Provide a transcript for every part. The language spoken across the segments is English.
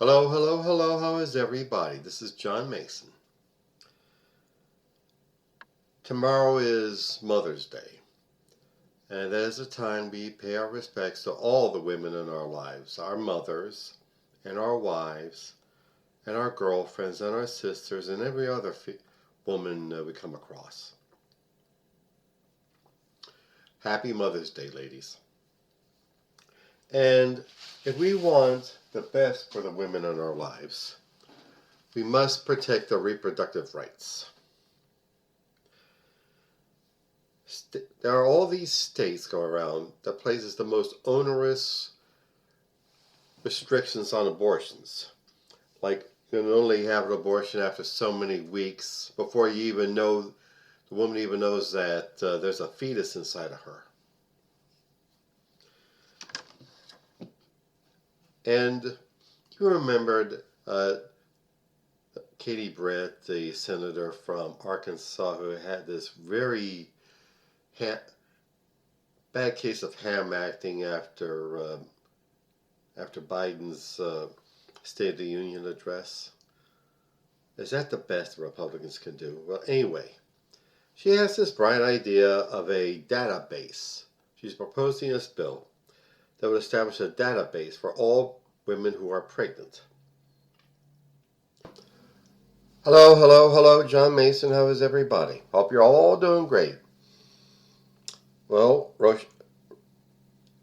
Hello, hello, hello. How is everybody? This is John Mason. Tomorrow is Mother's Day, and that is a time we pay our respects to all the women in our lives, our mothers, and our wives, and our girlfriends, and our sisters, and every other woman we come across. Happy Mother's Day, ladies. And if we want the best for the women in our lives, we must protect their reproductive rights. There are all these states going around that places the most onerous restrictions on abortions. Like, you can only have an abortion after so many weeks before you even know, the woman even knows that there's a fetus inside of her. And you remembered Katie Britt, the senator from Arkansas, who had this very bad case of ham acting after Biden's State of the Union address. Is that the best the Republicans can do? Well, anyway, she has this bright idea of a database. She's proposing this bill that would establish a database for all women who are pregnant. Hello, hello, hello, John Mason. How is everybody? Hope you're all doing great. Well,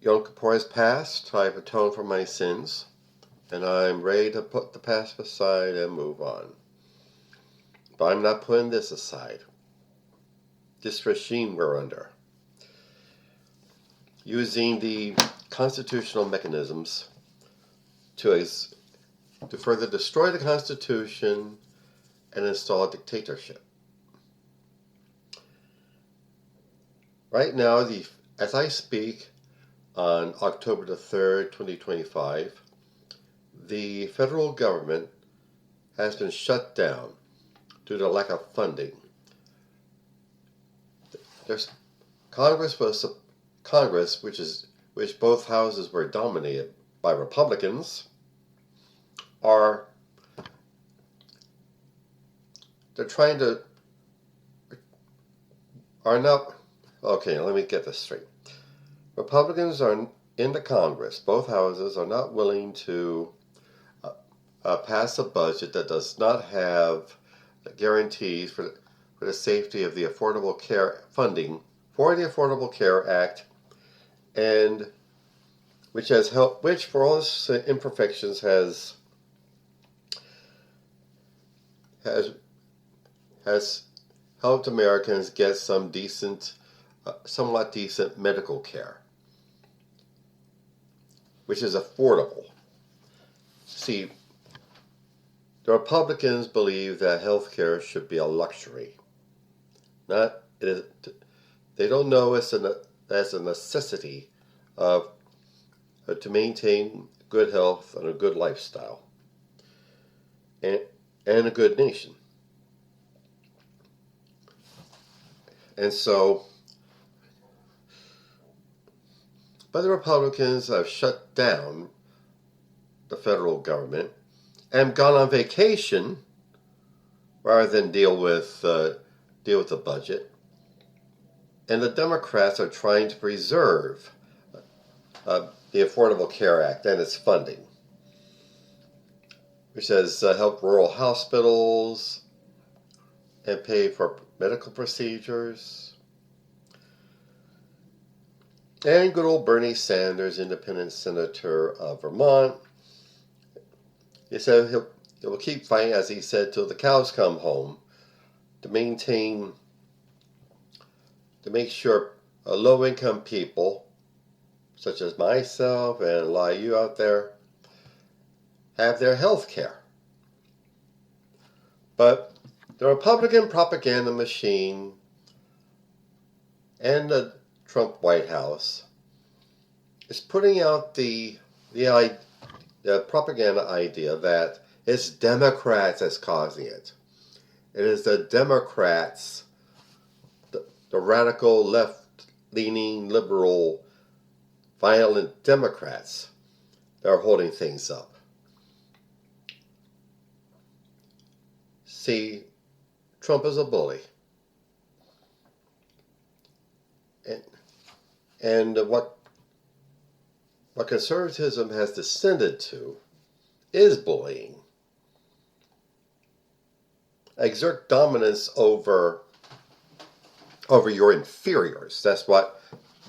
Yom Kippur has passed. I have atoned for my sins, and I'm ready to put the past aside and move on. But I'm not putting this aside. This regime we're under, using the constitutional mechanisms to further destroy the Constitution and install a dictatorship. Right now, as I speak, on October the 3rd, 2025, the federal government has been shut down due to lack of funding. Congress, which both houses were dominated by Republicans, are not. Okay, let me get this straight. Republicans are in the Congress, both houses are not willing to pass a budget that does not have guarantees for the safety of the Affordable Care funding for the Affordable Care Act, and which for all its imperfections has helped Americans get some somewhat decent medical care, which is affordable. See, the Republicans believe that health care should be a luxury. They don't know it's a necessity to maintain good health and a good lifestyle and a good nation. And so, but the Republicans have shut down the federal government and gone on vacation rather than deal with the budget. And the Democrats are trying to preserve the Affordable Care Act and its funding, which has helped rural hospitals and pay for medical procedures. And good old Bernie Sanders, independent senator of Vermont, he said he will keep fighting, as he said, till the cows come home, to make sure low-income people, such as myself and a lot of you out there, have their health care. But the Republican propaganda machine and the Trump White House is putting out the propaganda idea that it's Democrats that's causing it. It is the Democrats, the radical left-leaning liberal violent Democrats that are holding things up. See, Trump is a bully. And what conservatism has descended to is bullying. Exert dominance over your inferiors. That's what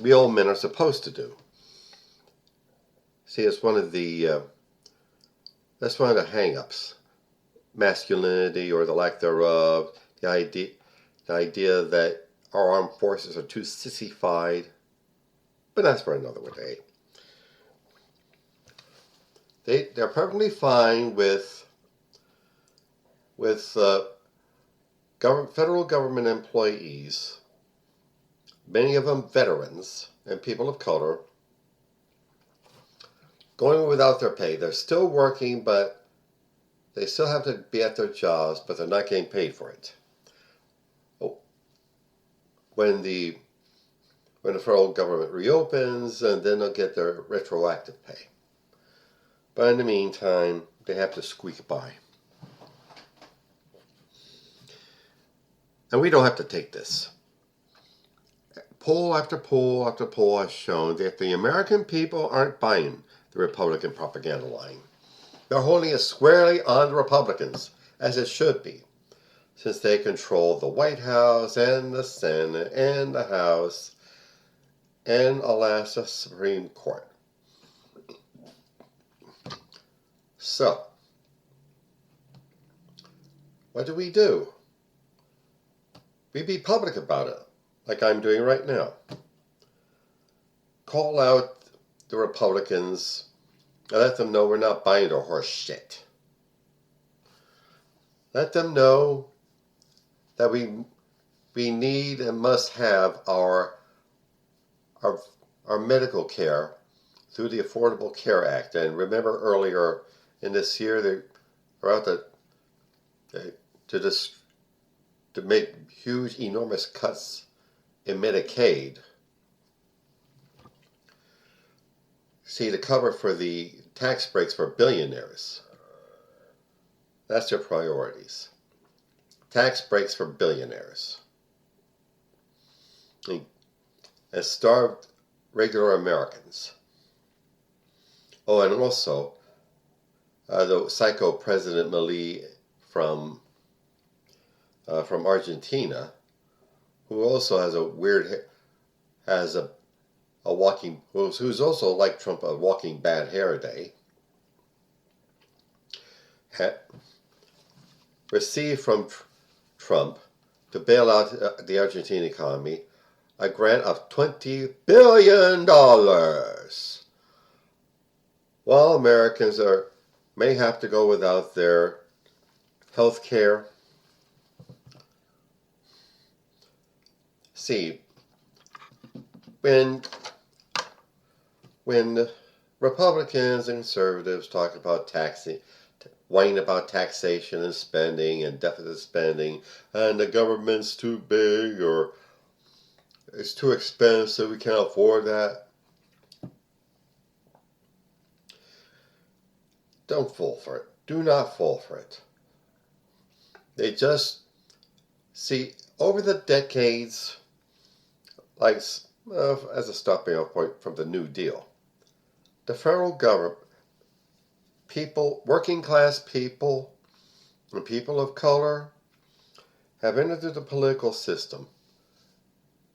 real men are supposed to do. See, it's one of the hang-ups. Masculinity or the lack thereof. The idea that our armed forces are too sissified. But that's for another day. They're perfectly fine with federal government employees, many of them veterans and people of color, going without their pay. They're still working, but they still have to be at their jobs, but they're not getting paid for it. When the federal government reopens, and then they'll get their retroactive pay. But in the meantime, they have to squeak by. And we don't have to take this. Poll after poll after poll has shown that the American people aren't buying the Republican propaganda line. They're holding it squarely on the Republicans, as it should be, since they control the White House and the Senate and the House and, alas, the Supreme Court. So, what do? We be public about it, like I'm doing right now. Call out the Republicans and let them know we're not buying their horse shit. Let them know that we need and must have our medical care through the Affordable Care Act. And remember earlier in this year, they were out to make huge, enormous cuts in Medicaid. See, to cover for the tax breaks for billionaires. That's their priorities. Tax breaks for billionaires. And starved regular Americans. Oh, and also the psycho President Milei from Argentina, who also has who's also like Trump, a walking bad hair day, received from Trump to bail out the Argentine economy a grant of $20 billion. While Americans may have to go without their health care. See, when Republicans and conservatives talk about whine about taxation and spending and deficit spending, and the government's too big or it's too expensive, we can't afford that. Don't fall for it. Do not fall for it. They just, see, over the decades, like as a stopping off point from the New Deal, the federal government, working class people, and people of color have entered the political system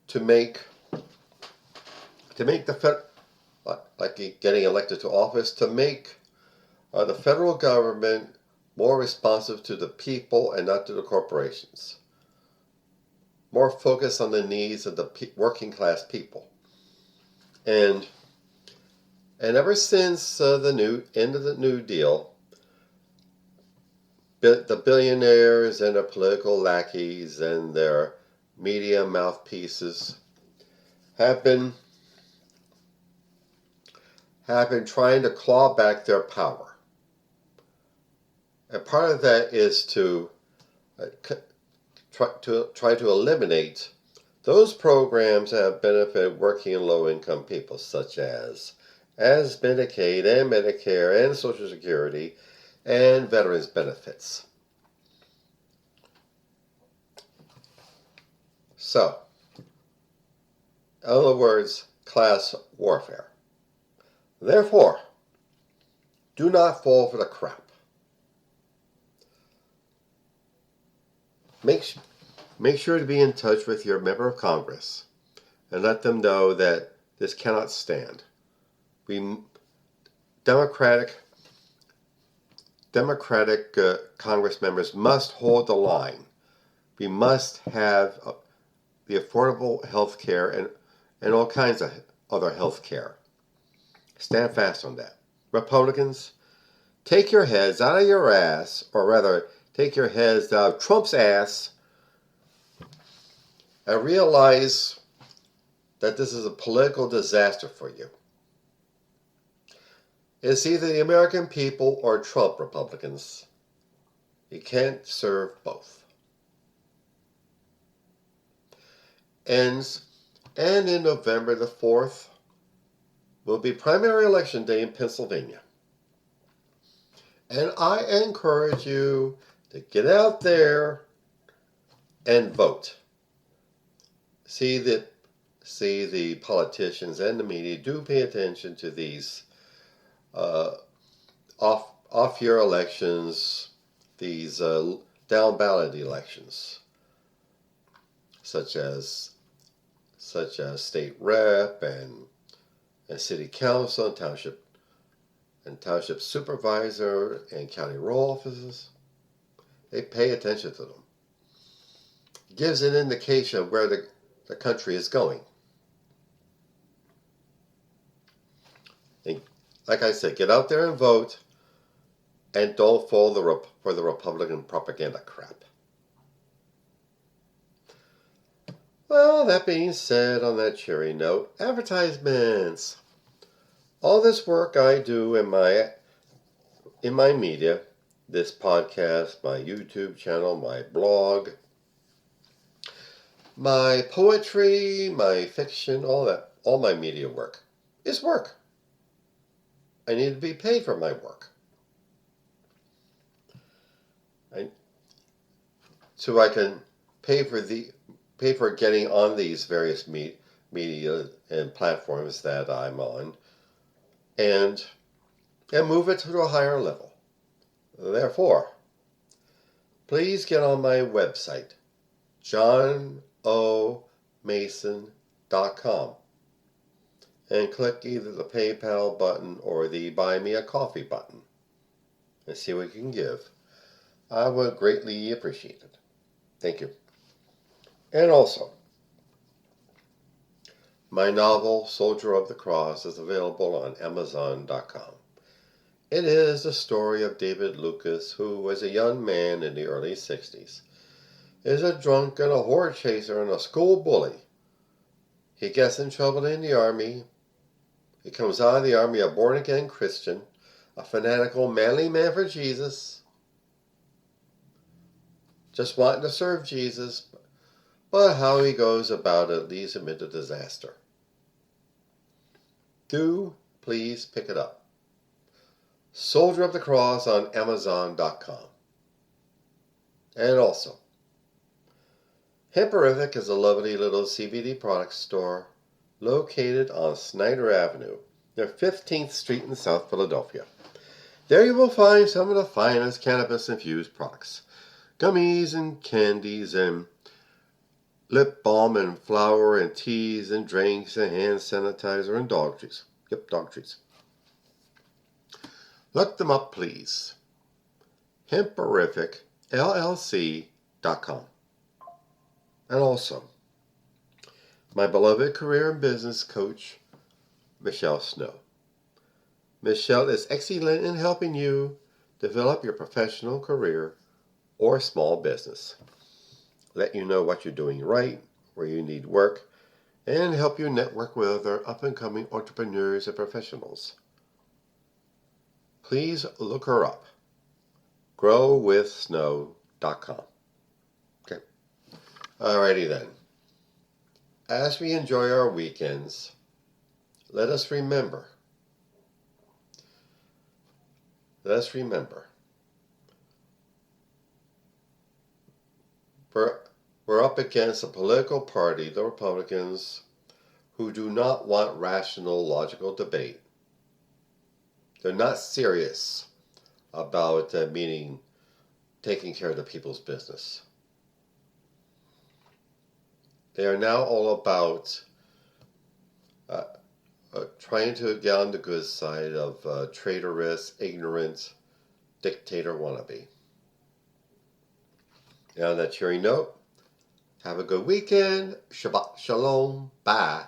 to make the like getting elected to office, to make the federal government more responsive to the people and not to the corporations. More focused on the needs of the working class people. And ever since the end of the New Deal, the billionaires and their political lackeys and their media mouthpieces have been trying to claw back their power. And part of that is to try to eliminate those programs that have benefited working and low-income people, such as Medicaid and Medicare and Social Security and veterans benefits. So, in other words, class warfare. Therefore, do not fall for the crap. Make sure to be in touch with your member of Congress and let them know that this cannot stand. We Democratic Congress members must hold the line. We must have the affordable health care and all kinds of other health care. Stand fast on that. Republicans, take your heads out of your ass, or rather, take your heads out of Trump's ass and realize that this is a political disaster for you. It's either the American people or Trump Republicans. You can't serve both. And in November the 4th will be primary election day in Pennsylvania. And I encourage you to get out there and vote. See the politicians and the media do pay attention to these off-year elections, these down ballot elections, such as state rep and city council and township supervisor and county road offices. They pay attention to them. It gives an indication of where the country is going. And like I said, get out there and vote, and don't fall for the Republican propaganda crap. Well, that being said, on that cheery note, advertisements. All this work I do in my media, this podcast, my YouTube channel, my blog, my poetry, my fiction, all my media work is work. I need to be paid for my work. So I can pay for getting on these various media and platforms that I'm on, and move it to a higher level. Therefore, please get on my website, johnomason.com, and click either the PayPal button or the Buy Me a Coffee button, and see what you can give. I would greatly appreciate it. Thank you. And also, my novel, Soldier of the Cross, is available on Amazon.com. It is the story of David Lucas, who was a young man in the early 60s. Is a drunk and a horse chaser and a school bully. He gets in trouble in the army. He comes out of the army a born-again Christian, a fanatical, manly man for Jesus, just wanting to serve Jesus, but how he goes about it leads him into disaster. Do please pick it up. Soldier of the Cross on Amazon.com. And also, Hemperific is a lovely little CBD product store located on Snyder Avenue, near 15th Street in South Philadelphia. There you will find some of the finest cannabis-infused products, gummies and candies and lip balm and flour and teas and drinks and hand sanitizer and dog treats. Yep, dog treats. Look them up, please. HemperificLLC.com. And also, my beloved career and business coach, Michelle Snow. Michelle is excellent in helping you develop your professional career or small business. Let you know what you're doing right, where you need work, and help you network with other up-and-coming entrepreneurs and professionals. Please look her up. GrowWithSnow.com. Okay. Alrighty then. As we enjoy our weekends, let us remember. we're up against a political party, the Republicans, who do not want rational, logical debate. They're not serious about taking care of the people's business. They are now all about trying to get on the good side of traitorous, ignorant, dictator wannabe. And on that cheery note, have a good weekend. Shabbat Shalom. Bye.